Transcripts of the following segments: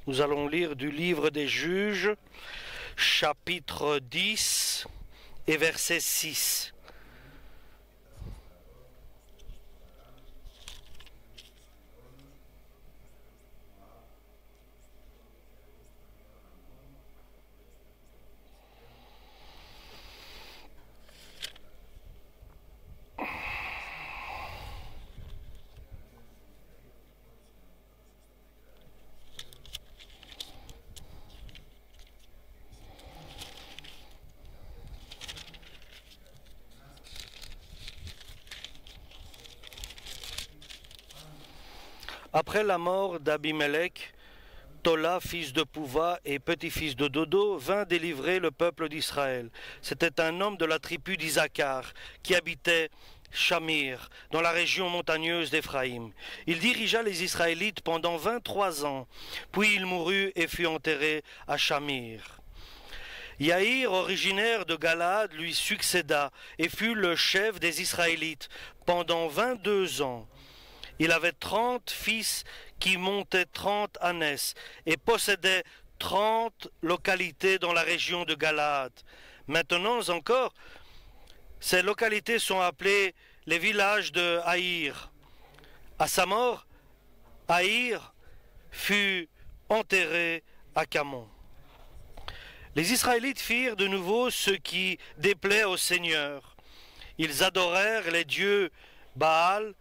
Nous allons lire du livre des Juges, chapitre 10 et verset 6. Après la mort d'Abimelech, Tola, fils de Pouva et petit-fils de Dodo, vint délivrer le peuple d'Israël. C'était un homme de la tribu d'Isaacar qui habitait Shamir, dans la région montagneuse d'Éphraïm. Il dirigea les Israélites pendant 23 ans, puis il mourut et fut enterré à Shamir. Yaïr, originaire de Galaad, lui succéda et fut le chef des Israélites pendant 22 ans. Il avait 30 fils qui montaient 30 ânesses et possédait 30 localités dans la région de Galaad. Maintenant encore, ces localités sont appelées les villages de Haïr. À sa mort, Haïr fut enterré à Camon. Les Israélites firent de nouveau ce qui déplaît au Seigneur. Ils adorèrent les dieux Baal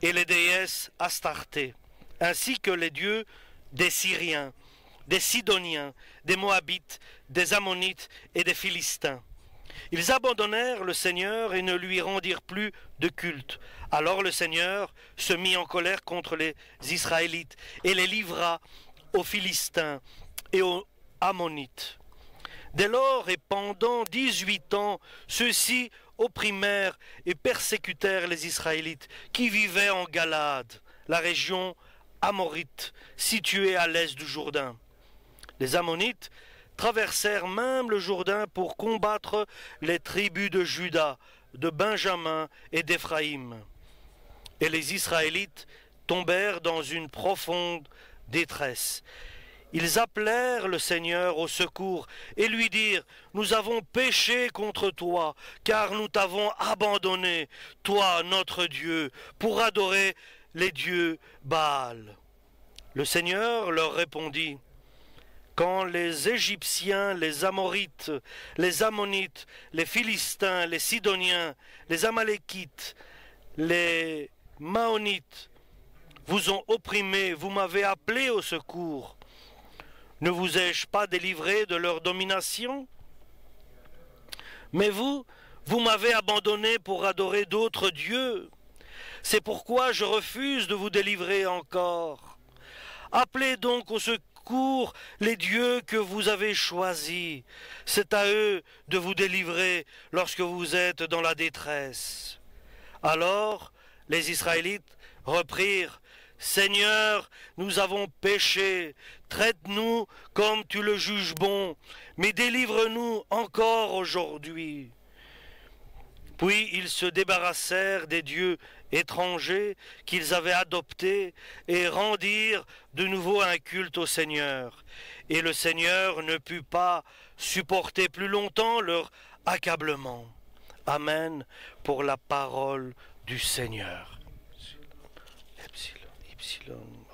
et les déesses Astarté, ainsi que les dieux des Syriens, des Sidoniens, des Moabites, des Ammonites et des Philistins. Ils abandonnèrent le Seigneur et ne lui rendirent plus de culte. Alors le Seigneur se mit en colère contre les Israélites et les livra aux Philistins et aux Ammonites. Dès lors et pendant 18 ans, ceux-ci opprimèrent et persécutèrent les Israélites qui vivaient en Galaad, la région amorite située à l'est du Jourdain. Les Ammonites traversèrent même le Jourdain pour combattre les tribus de Juda, de Benjamin et d'Éphraïm. Et les Israélites tombèrent dans une profonde détresse. Ils appelèrent le Seigneur au secours et lui dirent « Nous avons péché contre toi, car nous t'avons abandonné, toi notre Dieu, pour adorer les dieux Baal. » Le Seigneur leur répondit « Quand les Égyptiens, les Amorites, les Ammonites, les Philistins, les Sidoniens, les Amalékites, les Maonites vous ont opprimés, vous m'avez appelé au secours. Ne vous ai-je pas délivré de leur domination? Mais vous m'avez abandonné pour adorer d'autres dieux. C'est pourquoi je refuse de vous délivrer encore. Appelez donc au secours les dieux que vous avez choisis. C'est à eux de vous délivrer lorsque vous êtes dans la détresse. » Alors les Israélites reprirent « Seigneur, nous avons péché, traite-nous comme tu le juges bon, mais délivre-nous encore aujourd'hui. » Puis ils se débarrassèrent des dieux étrangers qu'ils avaient adoptés et rendirent de nouveau un culte au Seigneur. Et le Seigneur ne put pas supporter plus longtemps leur accablement. Amen pour la parole du Seigneur.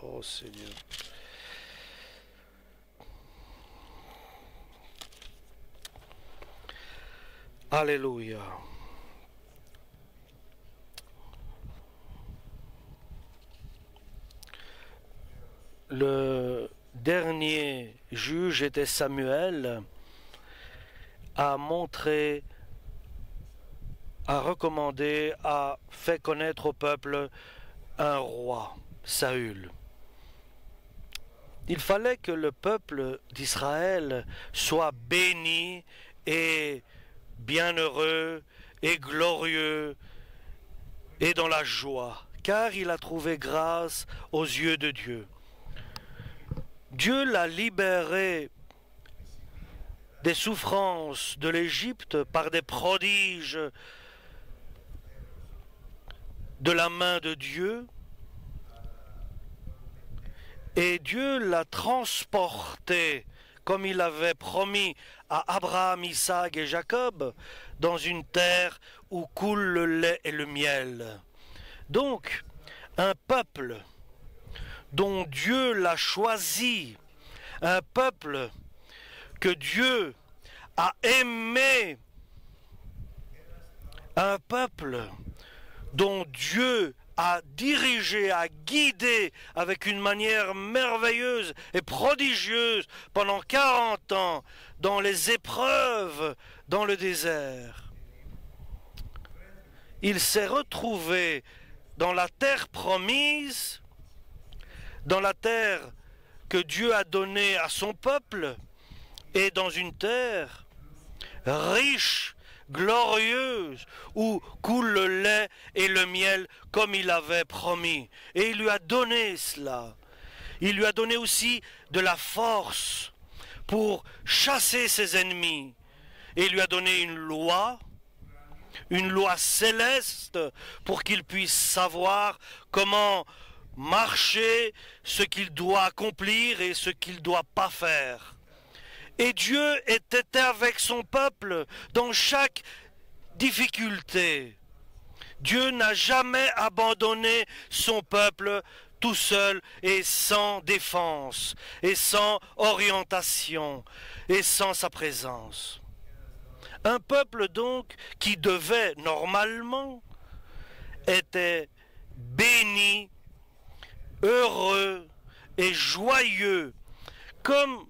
Oh Seigneur. Alléluia. Le dernier juge était Samuel, a montré, a recommandé, a fait connaître au peuple un roi, Saül. Il fallait que le peuple d'Israël soit béni et bienheureux et glorieux et dans la joie, car il a trouvé grâce aux yeux de Dieu. Dieu l'a libéré des souffrances de l'Égypte par des prodiges de la main de Dieu. Et Dieu l'a transporté, comme il avait promis à Abraham, Isaac et Jacob, dans une terre où coule le lait et le miel. Donc, un peuple dont Dieu l'a choisi, un peuple que Dieu a aimé, un peuple dont Dieu a dirigé, a guidé avec une manière merveilleuse et prodigieuse pendant 40 ans dans les épreuves dans le désert. Il s'est retrouvé dans la terre promise, dans la terre que Dieu a donnée à son peuple, et dans une terre riche, glorieuse, où coule le lait et le miel comme il avait promis. Et il lui a donné cela. Il lui a donné aussi de la force pour chasser ses ennemis. Et il lui a donné une loi céleste pour qu'il puisse savoir comment marcher, ce qu'il doit accomplir et ce qu'il ne doit pas faire. Et Dieu était avec son peuple dans chaque difficulté. Dieu n'a jamais abandonné son peuple tout seul et sans défense, et sans orientation, et sans sa présence. Un peuple donc qui devait normalement être béni, heureux et joyeux, comme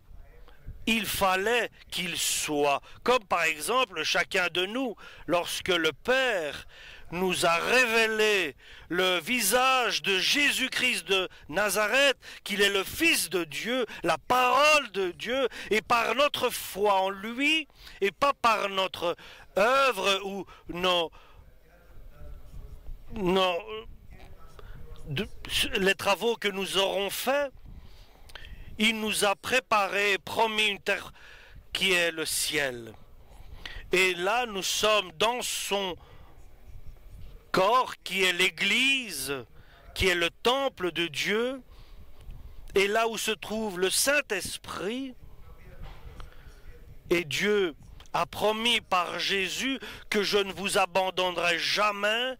il fallait qu'il soit, comme par exemple chacun de nous, lorsque le Père nous a révélé le visage de Jésus-Christ de Nazareth, qu'il est le Fils de Dieu, la parole de Dieu, et par notre foi en lui, et pas par notre œuvre ou les travaux que nous aurons faits. Il nous a préparé, promis une terre qui est le ciel. Et là, nous sommes dans son corps, qui est l'Église, qui est le temple de Dieu, et là où se trouve le Saint-Esprit. Et Dieu a promis par Jésus que je ne vous abandonnerai jamais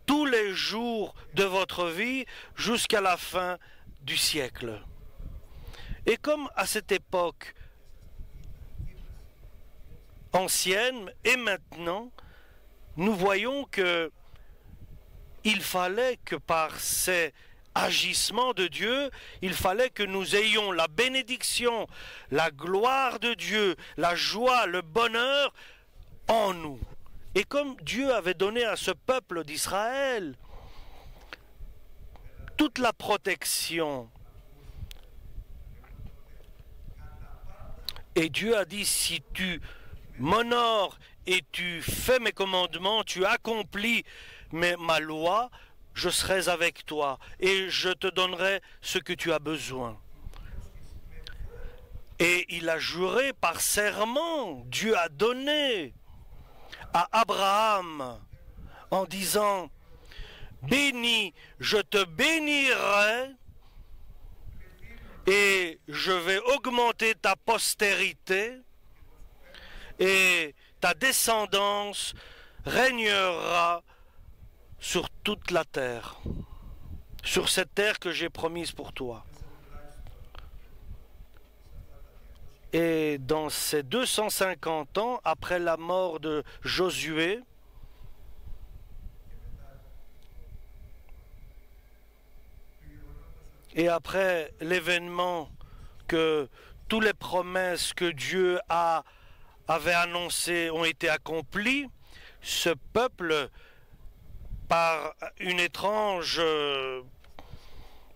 tous les jours de votre vie jusqu'à la fin du siècle. Et comme à cette époque ancienne et maintenant, nous voyons que il fallait que par ces agissements de Dieu, il fallait que nous ayons la bénédiction, la gloire de Dieu, la joie, le bonheur en nous. Et comme Dieu avait donné à ce peuple d'Israël toute la protection, et Dieu a dit, si tu m'honores et tu fais mes commandements, tu accomplis ma loi, je serai avec toi et je te donnerai ce que tu as besoin. Et il a juré par serment, Dieu a donné à Abraham en disant, béni, je te bénirai et je vais augmenter ta postérité et ta descendance régnera sur toute la terre, sur cette terre que j'ai promise pour toi. Et dans ces 250 ans, après la mort de Josué, et après l'événement que toutes les promesses que Dieu avait annoncées ont été accomplies, ce peuple, par une étrange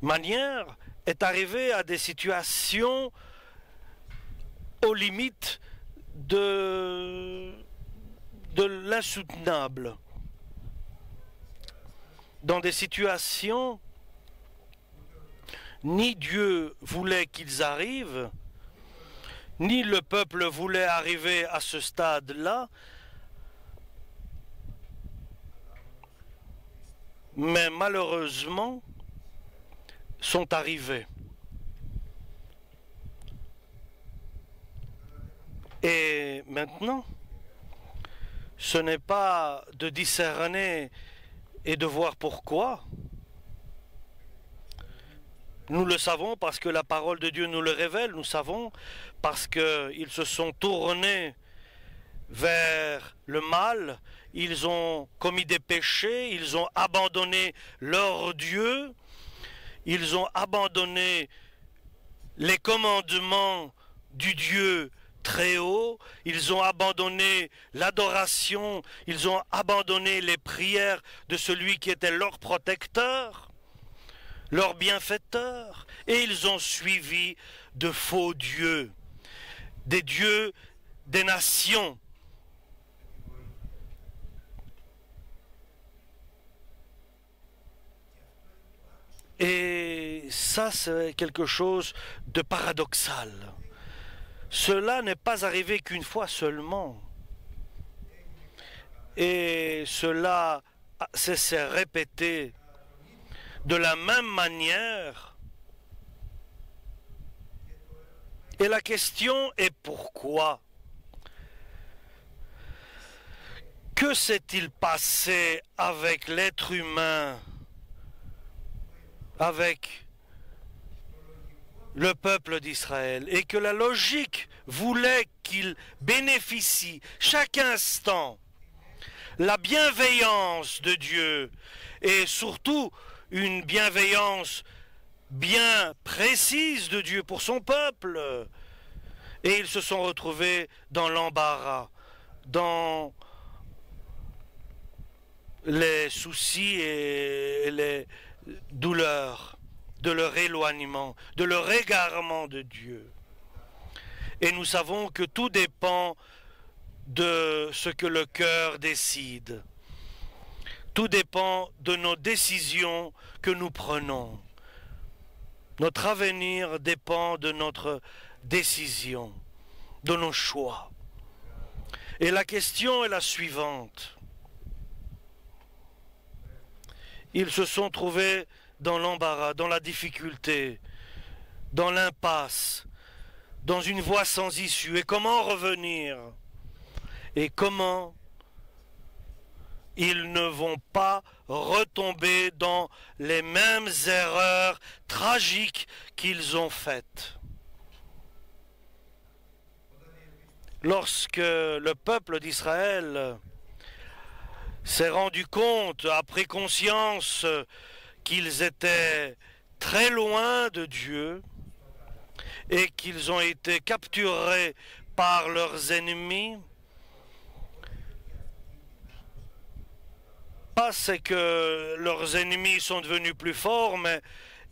manière, est arrivé à des situations aux limites de l'insoutenable. Dans des situations, ni Dieu voulait qu'ils arrivent, ni le peuple voulait arriver à ce stade-là, mais malheureusement sont arrivés. maintenant, ce n'est pas de discerner et de voir pourquoi. Nous le savons parce que la parole de Dieu nous le révèle, nous savons parce qu'ils se sont tournés vers le mal, ils ont commis des péchés, ils ont abandonné leur Dieu, ils ont abandonné les commandements du Dieu très haut, ils ont abandonné l'adoration, ils ont abandonné les prières de celui qui était leur protecteur, leur bienfaiteur, et ils ont suivi de faux dieux des nations. Et ça, c'est quelque chose de paradoxal. Cela n'est pas arrivé qu'une fois seulement. Et cela s'est répété de la même manière. Et la question est pourquoi? Que s'est-il passé avec l'être humain, avec le peuple d'Israël, et que la logique voulait qu'il bénéficie chaque instant la bienveillance de Dieu, et surtout une bienveillance bien précise de Dieu pour son peuple. Et ils se sont retrouvés dans l'embarras, dans les soucis et les douleurs de leur éloignement, de leur égarement de Dieu. Et nous savons que tout dépend de ce que le cœur décide. Tout dépend de nos décisions que nous prenons. Notre avenir dépend de notre décision, de nos choix. Et la question est la suivante. Ils se sont trouvés dans l'embarras, dans la difficulté, dans l'impasse, dans une voie sans issue. Et comment revenir? Et comment ils ne vont pas retomber dans les mêmes erreurs tragiques qu'ils ont faites? Lorsque le peuple d'Israël s'est rendu compte, a pris conscience qu'ils étaient très loin de Dieu et qu'ils ont été capturés par leurs ennemis, pas c'est que leurs ennemis sont devenus plus forts, mais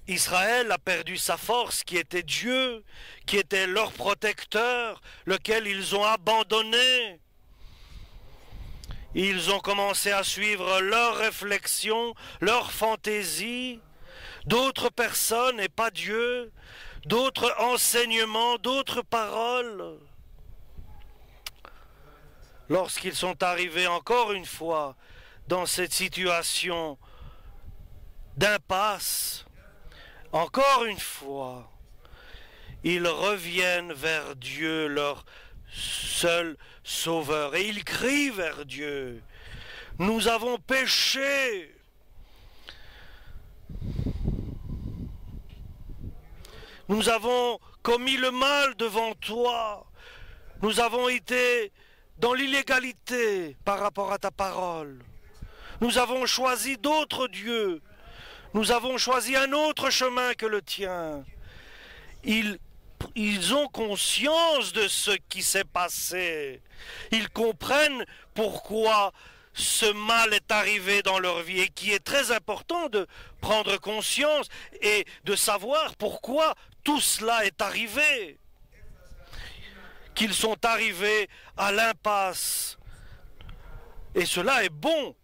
Israël a perdu sa force qui était Dieu, qui était leur protecteur, lequel ils ont abandonné. Ils ont commencé à suivre leurs réflexions, leurs fantaisies, d'autres personnes et pas Dieu, d'autres enseignements, d'autres paroles. Lorsqu'ils sont arrivés encore une fois dans cette situation d'impasse, encore une fois, ils reviennent vers Dieu, leur seul Sauveur, et ils crient vers Dieu. Nous avons péché. Nous avons commis le mal devant toi. Nous avons été dans l'illégalité par rapport à ta parole. Nous avons choisi d'autres dieux. Nous avons choisi un autre chemin que le tien. Ils ont conscience de ce qui s'est passé. Ils comprennent pourquoi ce mal est arrivé dans leur vie et qui est très important de prendre conscience et de savoir pourquoi tout cela est arrivé. Qu'ils sont arrivés à l'impasse. Et cela est bon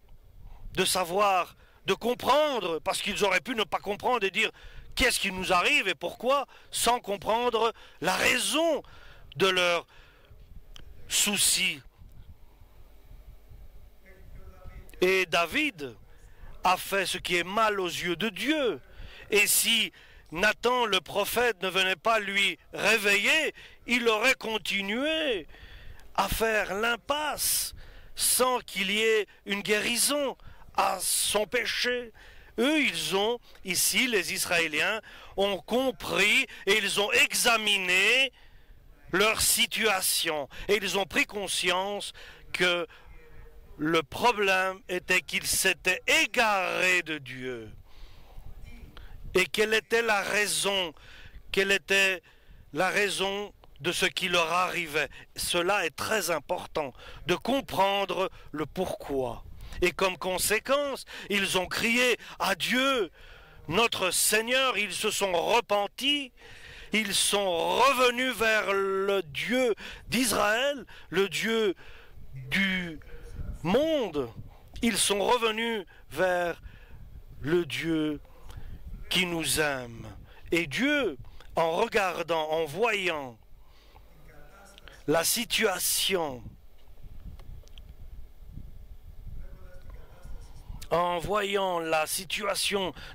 de savoir, de comprendre, parce qu'ils auraient pu ne pas comprendre et dire qu'est-ce qui nous arrive et pourquoi, sans comprendre la raison de leurs soucis. Et David a fait ce qui est mal aux yeux de Dieu. Et si Nathan le prophète ne venait pas lui réveiller, il aurait continué à faire l'impasse sans qu'il y ait une guérison à son péché. Eux, ici, les Israéliens, ont compris et ils ont examiné leur situation. Et ils ont pris conscience que le problème était qu'ils s'étaient égarés de Dieu. Et quelle était la raison? Quelle était la raison de ce qui leur arrivait? Cela est très important, de comprendre le pourquoi. Et comme conséquence, ils ont crié à Dieu, notre Seigneur, ils se sont repentis, ils sont revenus vers le Dieu d'Israël, le Dieu du monde. Ils sont revenus vers le Dieu qui nous aime. Et Dieu, en regardant, en voyant la situation,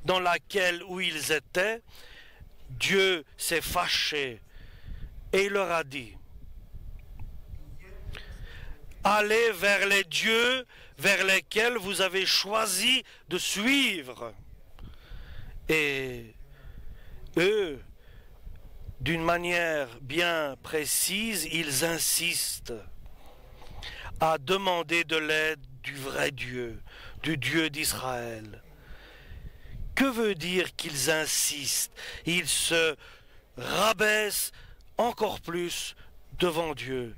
dans laquelle où ils étaient, Dieu s'est fâché et il leur a dit, allez vers les dieux vers lesquels vous avez choisi de suivre. Et eux, d'une manière bien précise, ils insistent à demander de l'aide du vrai Dieu, du Dieu d'Israël. Que veut dire qu'ils insistent? Ils se rabaissent encore plus devant Dieu.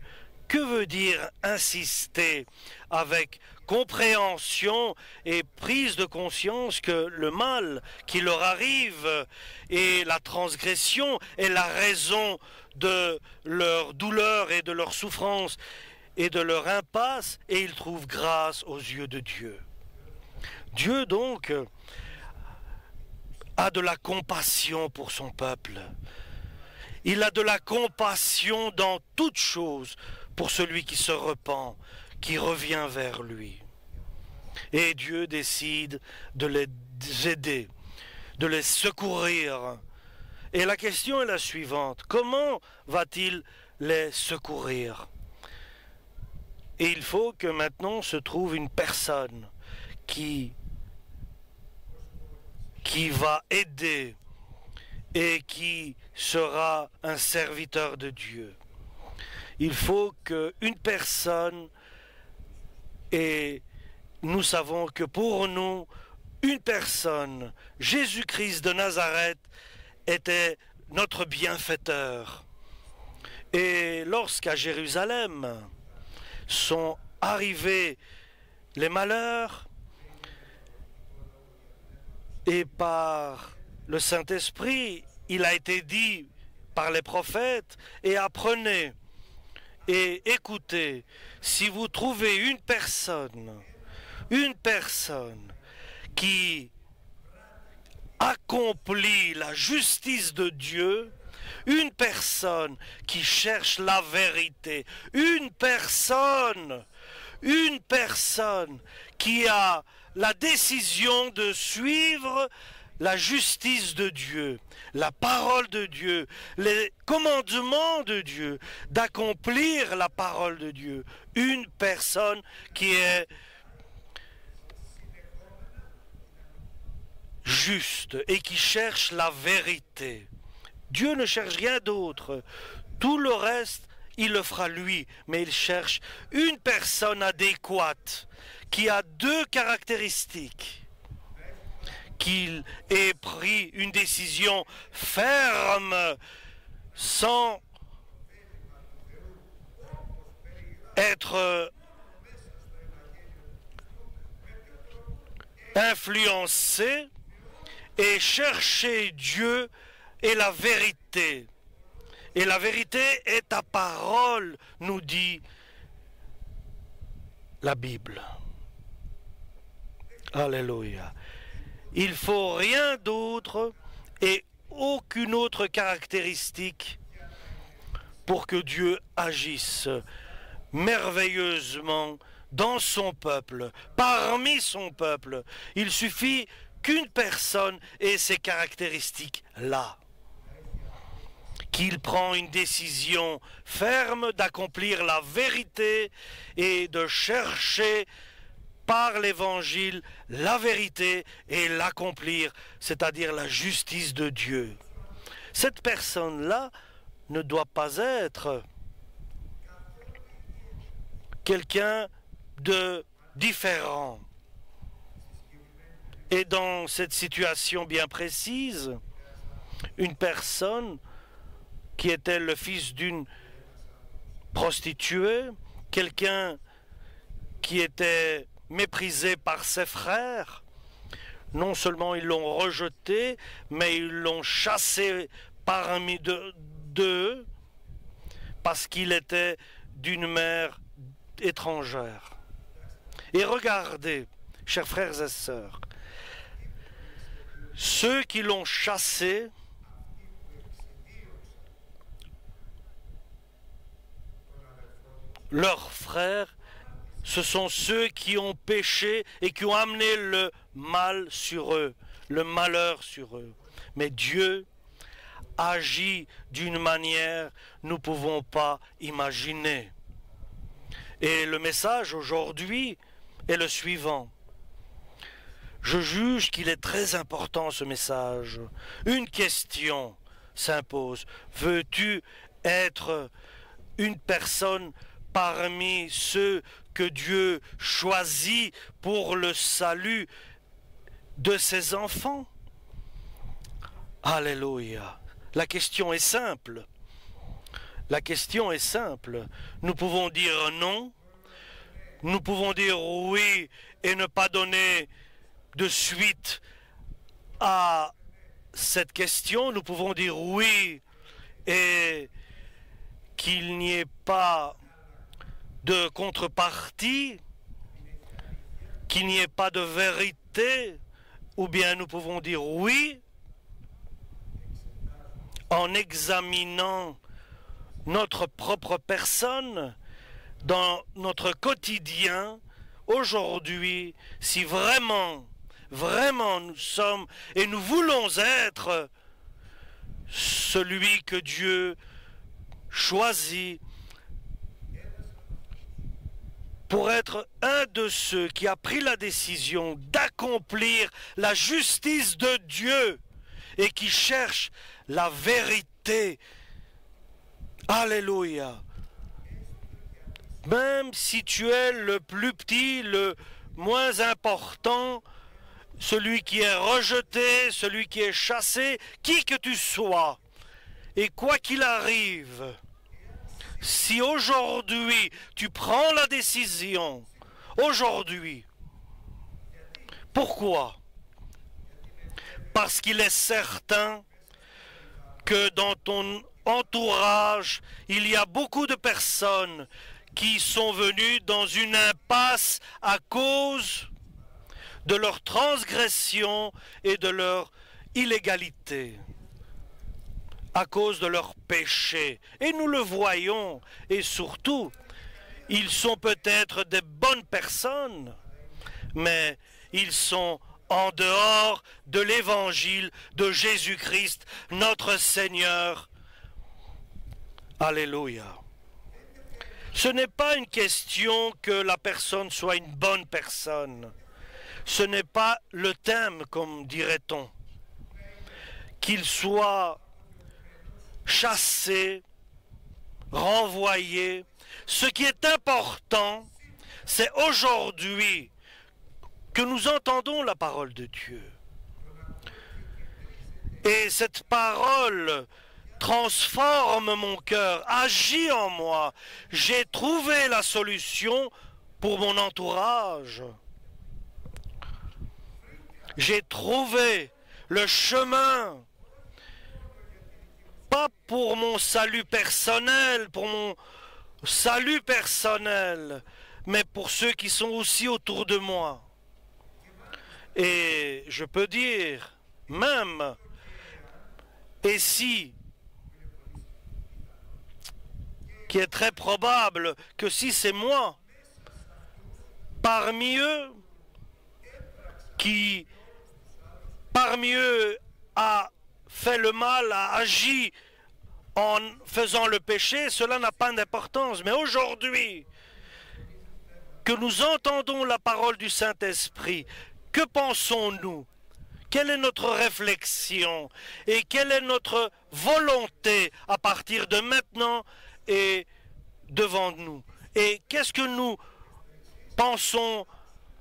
Que veut dire insister avec compréhension et prise de conscience que le mal qui leur arrive et la transgression est la raison de leur douleur et de leur souffrance et de leur impasse, et ils trouvent grâce aux yeux de Dieu. Dieu donc a de la compassion pour son peuple. Il a de la compassion dans toutes choses pour celui qui se repent, qui revient vers lui. Et Dieu décide de les aider, de les secourir. Et la question est la suivante: comment va-t-il les secourir? Et il faut que maintenant se trouve une personne qui va aider et qui sera un serviteur de Dieu. Il faut qu'une personne, et nous savons que pour nous, une personne, Jésus-Christ de Nazareth, était notre bienfaiteur. Et lorsqu'à Jérusalem sont arrivés les malheurs, et par le Saint-Esprit, il a été dit par les prophètes, et apprenez et écoutez, si vous trouvez une personne qui accomplit la justice de Dieu, une personne qui cherche la vérité, une personne qui a la décision de suivre la justice de Dieu, la parole de Dieu, les commandements de Dieu, d'accomplir la parole de Dieu. Une personne qui est juste et qui cherche la vérité. Dieu ne cherche rien d'autre. Tout le reste, il le fera lui, mais il cherche une personne adéquate qui a deux caractéristiques. Qu'il ait pris une décision ferme, sans être influencé, et chercher Dieu et la vérité. Et la vérité est ta parole, nous dit la Bible. Alléluia. Il faut rien d'autre et aucune autre caractéristique pour que Dieu agisse merveilleusement dans son peuple, parmi son peuple. Il suffit qu'une personne ait ces caractéristiques-là, qu'il prend une décision ferme d'accomplir la vérité et de chercher par l'Évangile la vérité et l'accomplir, c'est-à-dire la justice de Dieu. Cette personne-là ne doit pas être quelqu'un de différent. Et dans cette situation bien précise, une personne qui était le fils d'une prostituée, quelqu'un qui était méprisé par ses frères, non seulement ils l'ont rejeté, mais ils l'ont chassé parmi d'eux parce qu'il était d'une mère étrangère. Et regardez, chers frères et sœurs, ceux qui l'ont chassé leurs frères, ce sont ceux qui ont péché et qui ont amené le mal sur eux, le malheur sur eux. Mais Dieu agit d'une manière que nous ne pouvons pas imaginer. Et le message aujourd'hui est le suivant. Je juge qu'il est très important ce message. Une question s'impose. Veux-tu être une personne parmi ceux que Dieu choisit pour le salut de ses enfants? Alléluia. La question est simple. La question est simple. Nous pouvons dire non. Nous pouvons dire oui et ne pas donner de suite à cette question. Nous pouvons dire oui et qu'il n'y ait pas de contrepartie, qu'il n'y ait pas de vérité, ou bien nous pouvons dire oui en examinant notre propre personne dans notre quotidien aujourd'hui, si vraiment nous sommes et nous voulons être celui que Dieu choisit pour être un de ceux qui a pris la décision d'accomplir la justice de Dieu et qui cherche la vérité. Alléluia. Même si tu es le plus petit, le moins important, celui qui est rejeté, celui qui est chassé, qui que tu sois, et quoi qu'il arrive, si aujourd'hui tu prends la décision, aujourd'hui, pourquoi? Parce qu'il est certain que dans ton entourage, il y a beaucoup de personnes qui sont venues dans une impasse à cause de leur transgression et de leur illégalité, à cause de leur péché. Et nous le voyons, et surtout, ils sont peut-être des bonnes personnes, mais ils sont en dehors de l'évangile de Jésus-Christ, notre Seigneur. Alléluia. Ce n'est pas une question que la personne soit une bonne personne. Ce n'est pas le thème, comme dirait-on. Qu'il soit chassé, renvoyé. Ce qui est important, c'est aujourd'hui que nous entendons la parole de Dieu. Et cette parole transforme mon cœur, agit en moi. J'ai trouvé la solution pour mon entourage. J'ai trouvé le chemin, pas pour mon salut personnel, mais pour ceux qui sont aussi autour de moi. Et je peux dire, même, et si, qui est très probable que si c'est moi, parmi eux a fait le mal, a agi en faisant le péché, cela n'a pas d'importance. Mais aujourd'hui, que nous entendons la parole du Saint-Esprit, que pensons-nous? Quelle est notre réflexion et quelle est notre volonté à partir de maintenant et devant nous? Et qu'est-ce que nous pensons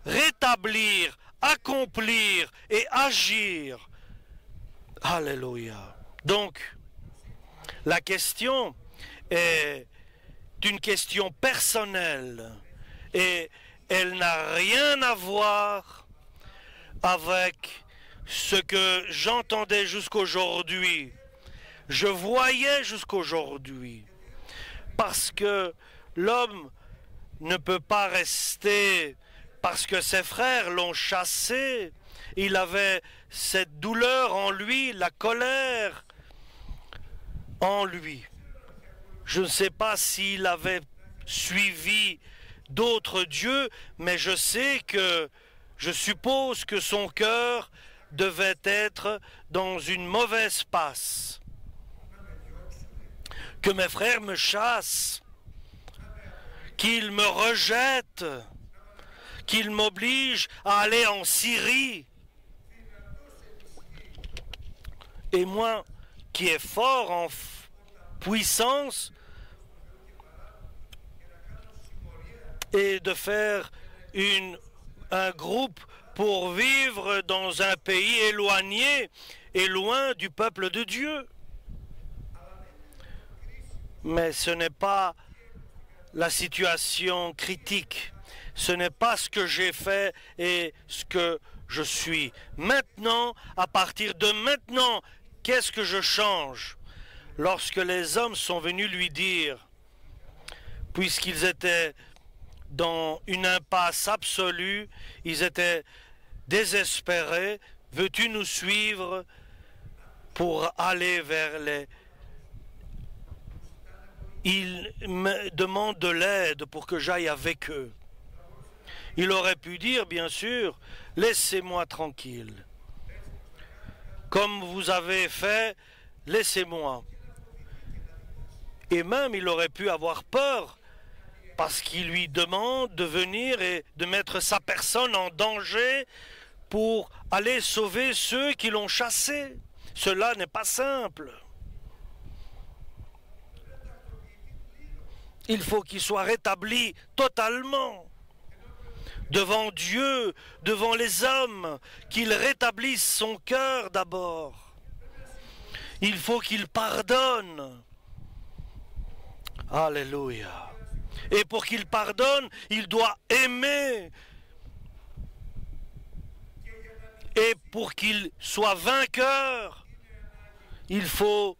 rétablir, accomplir et agir? Alléluia. Donc, la question est une question personnelle et elle n'a rien à voir avec ce que j'entendais jusqu'aujourd'hui. Je voyais jusqu'aujourd'hui. Parce que l'homme ne peut pas rester parce que ses frères l'ont chassé. Il avait cette douleur en lui, la colère en lui. Je ne sais pas s'il avait suivi d'autres dieux, mais je suppose que son cœur devait être dans une mauvaise passe. Que mes frères me chassent, qu'ils me rejettent, qu'ils m'obligent à aller en Syrie. Et moi, qui est fort en puissance, et de faire un groupe pour vivre dans un pays éloigné et loin du peuple de Dieu. Mais ce n'est pas la situation critique. Ce n'est pas ce que j'ai fait et ce que je suis. Maintenant, à partir de maintenant, qu'est-ce que je change? Lorsque les hommes sont venus lui dire, puisqu'ils étaient dans une impasse absolue, ils étaient désespérés, veux-tu nous suivre pour aller vers les... Ils me demandent de l'aide pour que j'aille avec eux. Il aurait pu dire, bien sûr, laissez-moi tranquille. Comme vous avez fait, laissez-moi. Et même il aurait pu avoir peur parce qu'il lui demande de venir et de mettre sa personne en danger pour aller sauver ceux qui l'ont chassé. Cela n'est pas simple. Il faut qu'il soit rétabli totalement devant Dieu, devant les hommes, qu'il rétablisse son cœur d'abord. Il faut qu'il pardonne. Alléluia. Et pour qu'il pardonne, il doit aimer. Et pour qu'il soit vainqueur, il faut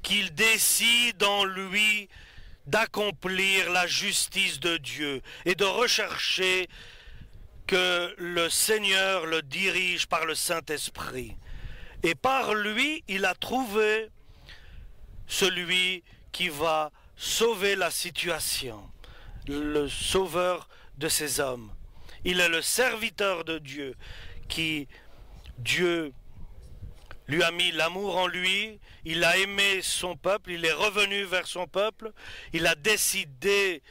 qu'il décide en lui d'accomplir la justice de Dieu et de rechercher que le Seigneur le dirige par le Saint-Esprit. Et par lui, il a trouvé celui qui va sauver la situation, le sauveur de ces hommes. Il est le serviteur de Dieu, qui Dieu lui a mis l'amour en lui, il a aimé son peuple, il est revenu vers son peuple, il a décidé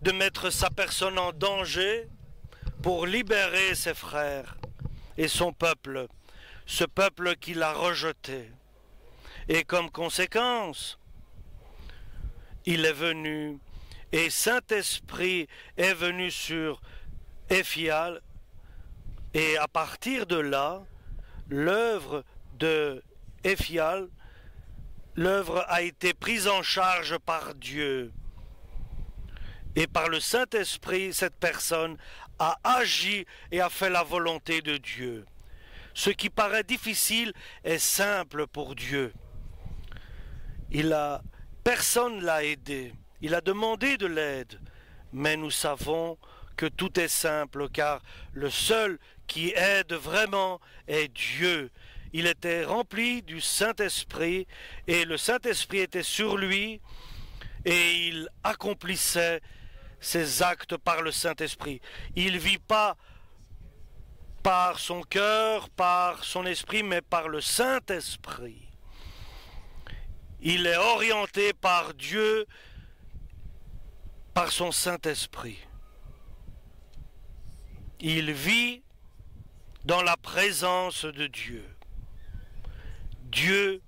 de mettre sa personne en danger pour libérer ses frères et son peuple, ce peuple qu'il a rejeté. Et comme conséquence, il est venu, et Saint-Esprit est venu sur Éphial, et à partir de là, l'œuvre de Éphial, l'œuvre a été prise en charge par Dieu. Et par le Saint-Esprit, cette personne a agi et a fait la volonté de Dieu. Ce qui paraît difficile est simple pour Dieu. Personne l'a aidé. Il a demandé de l'aide. Mais nous savons que tout est simple, car le seul qui aide vraiment est Dieu. Il était rempli du Saint-Esprit et le Saint-Esprit était sur lui et il accomplissait ses actes par le Saint-Esprit. Il ne vit pas par son cœur, par son esprit, mais par le Saint-Esprit. il est orienté par Dieu, par son Saint-Esprit. Il vit dans la présence de Dieu. Dieu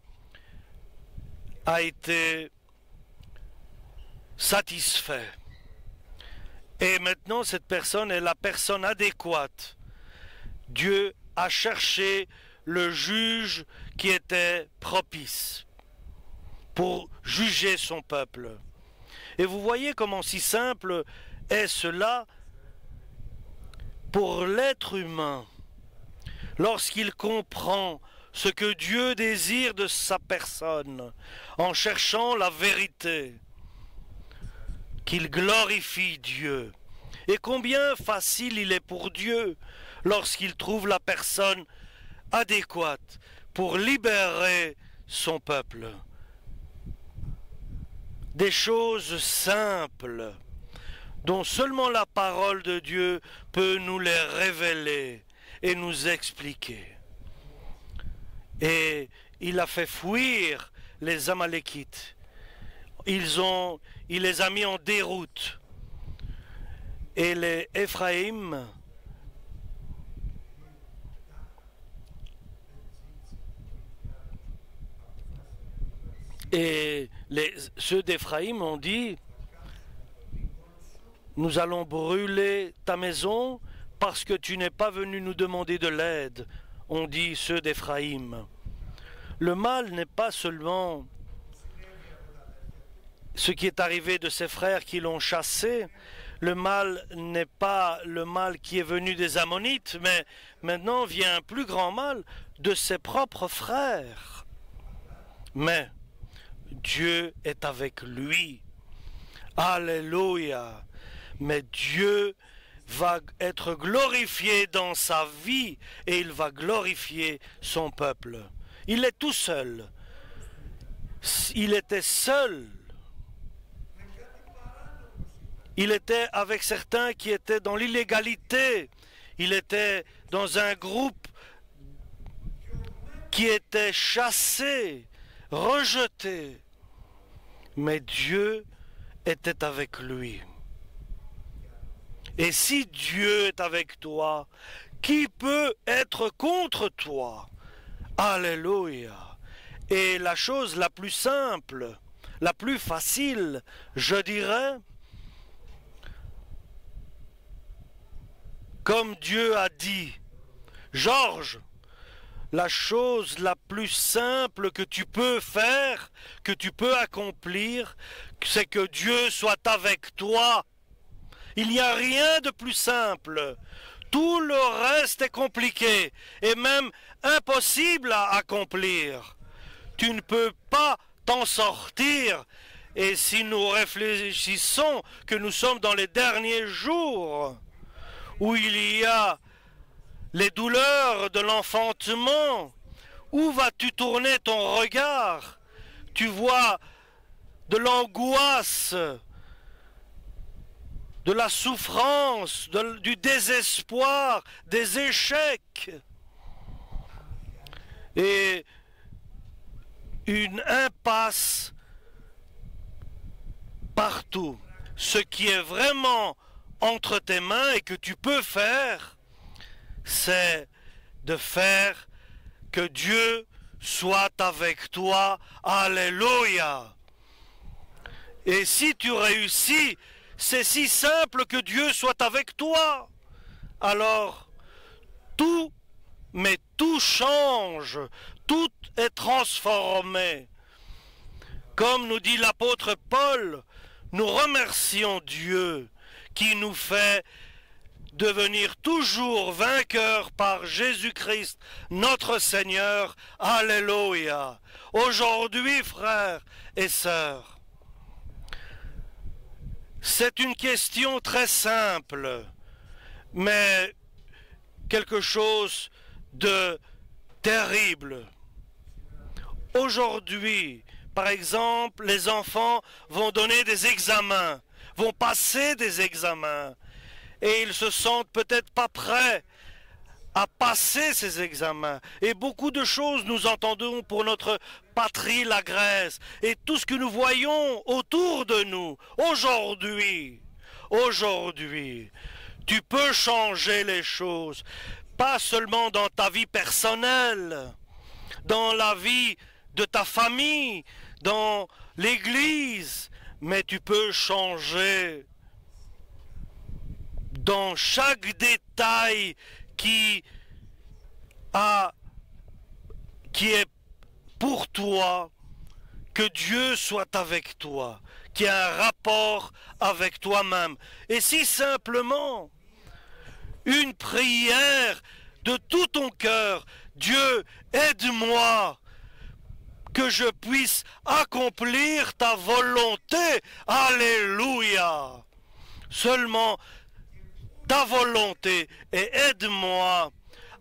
a été satisfait. Et maintenant, cette personne est la personne adéquate. Dieu a cherché le juge qui était propice pour juger son peuple. Et vous voyez comment si simple est cela pour l'être humain lorsqu'il comprend ce que Dieu désire de sa personne en cherchant la vérité, qu'il glorifie Dieu. Et combien facile il est pour Dieu lorsqu'il trouve la personne adéquate pour libérer son peuple. Des choses simples dont seulement la parole de Dieu peut nous les révéler et nous expliquer. Et il a fait fuir les Amalékites. Il les a mis en déroute. Et les Éphraïm ceux d'Éphraïm ont dit: nous allons brûler ta maison parce que tu n'es pas venu nous demander de l'aide, ont dit ceux d'Éphraïm. Le mal n'est pas seulement ce qui est arrivé de ses frères qui l'ont chassé, le mal n'est pas le mal qui est venu des Ammonites, mais maintenant vient un plus grand mal de ses propres frères. Mais Dieu est avec lui. Alléluia. Mais Dieu va être glorifié dans sa vie et il va glorifier son peuple. Il est tout seul. Il était seul. Il était avec certains qui étaient dans l'illégalité. Il était dans un groupe qui était chassé, rejeté. Mais Dieu était avec lui. Et si Dieu est avec toi, qui peut être contre toi? Alléluia. Et la chose la plus simple, la plus facile, je dirais, comme Dieu a dit, Georges, la chose la plus simple que tu peux faire, que tu peux accomplir, c'est que Dieu soit avec toi. Il n'y a rien de plus simple. Tout le reste est compliqué et même impossible à accomplir. Tu ne peux pas t'en sortir. Et si nous réfléchissons que nous sommes dans les derniers jours, où il y a les douleurs de l'enfantement, où vas-tu tourner ton regard? Tu vois de l'angoisse, de la souffrance, du désespoir, des échecs et une impasse partout. Ce qui est vraiment entre tes mains et que tu peux faire, c'est de faire que Dieu soit avec toi. Alléluia. Et si tu réussis, c'est si simple que Dieu soit avec toi. Alors, tout change, tout est transformé. Comme nous dit l'apôtre Paul, nous remercions Dieu qui nous fait devenir toujours vainqueurs par Jésus-Christ, notre Seigneur. Alléluia. Aujourd'hui, frères et sœurs, c'est une question très simple, mais quelque chose de terrible. Aujourd'hui, par exemple, les enfants vont donner des examens, vont passer des examens, et ils se sentent peut-être pas prêts à passer ces examens. Et beaucoup de choses nous entendons pour notre patrie, la Grèce, et tout ce que nous voyons autour de nous. Aujourd'hui, tu peux changer les choses, pas seulement dans ta vie personnelle, dans la vie de ta famille, dans l'église, mais tu peux changer dans chaque détail qui est pour toi, que Dieu soit avec toi, qui a un rapport avec toi-même. Et si simplement une prière de tout ton cœur, Dieu, aide-moi, que je puisse accomplir ta volonté. Alléluia. Seulement ta volonté, et aide-moi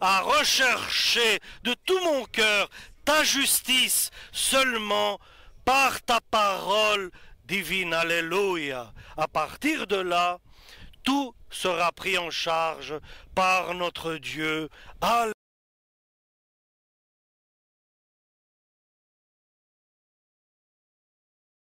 à rechercher de tout mon cœur ta justice seulement par ta parole divine. Alléluia. À partir de là, tout sera pris en charge par notre Dieu. Alléluia.